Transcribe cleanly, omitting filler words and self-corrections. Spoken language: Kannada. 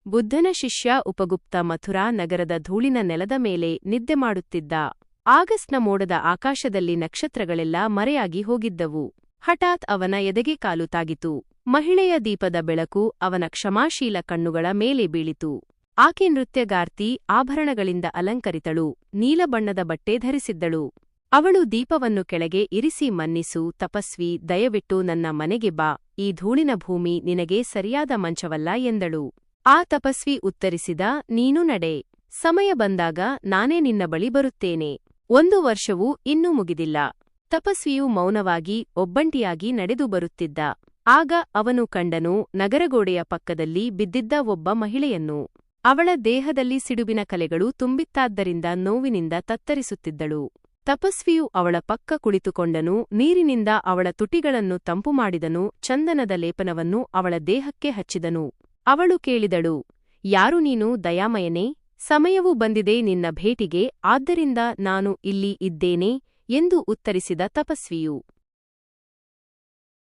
ಬುದ್ಧನ ಶಿಷ್ಯ ಉಪಗುಪ್ತ ಮಥುರಾ ನಗರದ ಧೂಳಿನ ನೆಲದ ಮೇಲೆ ನಿದ್ದೆ ಮಾಡುತ್ತಿದ್ದ. ಆಗಸ್ಟ್ನ ಮೋಡದ ಆಕಾಶದಲ್ಲಿ ನಕ್ಷತ್ರಗಳೆಲ್ಲ ಮರೆಯಾಗಿ ಹೋಗಿದ್ದವು. ಹಠಾತ್ ಅವನ ಎದೆಗೆ ಕಾಲು ತಾಗಿತು. ಮಹಿಳೆಯ ದೀಪದ ಬೆಳಕು ಅವನ ಕ್ಷಮಾಶೀಲ ಕಣ್ಣುಗಳ ಮೇಲೆ ಬೀಳಿತು. ಆಕೆ ನೃತ್ಯಗಾರ್ತಿ, ಆಭರಣಗಳಿಂದ ಅಲಂಕರಿತಳು, ನೀಲಬಣ್ಣದ ಬಟ್ಟೆ ಧರಿಸಿದ್ದಳು. ಅವಳು ದೀಪವನ್ನು ಕೆಳಗೆ ಇರಿಸಿ, ಮನ್ನಿಸು ತಪಸ್ವಿ, ದಯವಿಟ್ಟು ನನ್ನ ಮನೆಗೆ ಬಾ, ಈ ಧೂಳಿನ ಭೂಮಿ ನಿನಗೆ ಸರಿಯಾದ ಮಂಚವಲ್ಲ ಎಂದಳು. ಆ ತಪಸ್ವಿ ಉತ್ತರಿಸಿದ, ನೀನು ನಡೆ, ಸಮಯ ಬಂದಾಗ ನಾನೇ ನಿನ್ನ ಬಳಿ ಬರುತ್ತೇನೆ. 1 ವರ್ಷವೂ ಇನ್ನೂ ಮುಗಿದಿಲ್ಲ. ತಪಸ್ವಿಯು ಮೌನವಾಗಿ ಒಬ್ಬಂಟಿಯಾಗಿ ನಡೆದು ಬರುತ್ತಿದ್ದ. ಆಗ ಅವನು ಕಂಡನು ನಗರಗೋಡೆಯ ಪಕ್ಕದಲ್ಲಿ ಬಿದ್ದಿದ್ದ ಒಬ್ಬ ಮಹಿಳೆಯನ್ನು. ಅವಳ ದೇಹದಲ್ಲಿ ಸಿಡುಬಿನ ಕಲೆಗಳು ತುಂಬಿತ್ತಾದ್ದರಿಂದ ನೋವಿನಿಂದ ತತ್ತರಿಸುತ್ತಿದ್ದಳು. ತಪಸ್ವಿಯು ಅವಳ ಪಕ್ಕ ಕುಳಿತುಕೊಂಡನು, ನೀರಿನಿಂದ ಅವಳ ತುಟಿಗಳನ್ನು ತಂಪು ಮಾಡಿದನು, ಚಂದನದ ಲೇಪನವನ್ನು ಅವಳ ದೇಹಕ್ಕೆ ಹಚ್ಚಿದನು. ಅವಳು ಕೇಳಿದಳು, ಯಾರು ನೀನು ದಯಾಮಯನೇ? ಸಮಯವು ಬಂದಿದೆ ನಿನ್ನ ಭೇಟಿಗೆ, ಆದ್ದರಿಂದ ನಾನು ಇಲ್ಲಿ ಇದ್ದೇನೆ ಎಂದು ಉತ್ತರಿಸಿದ ತಪಸ್ವಿಯು.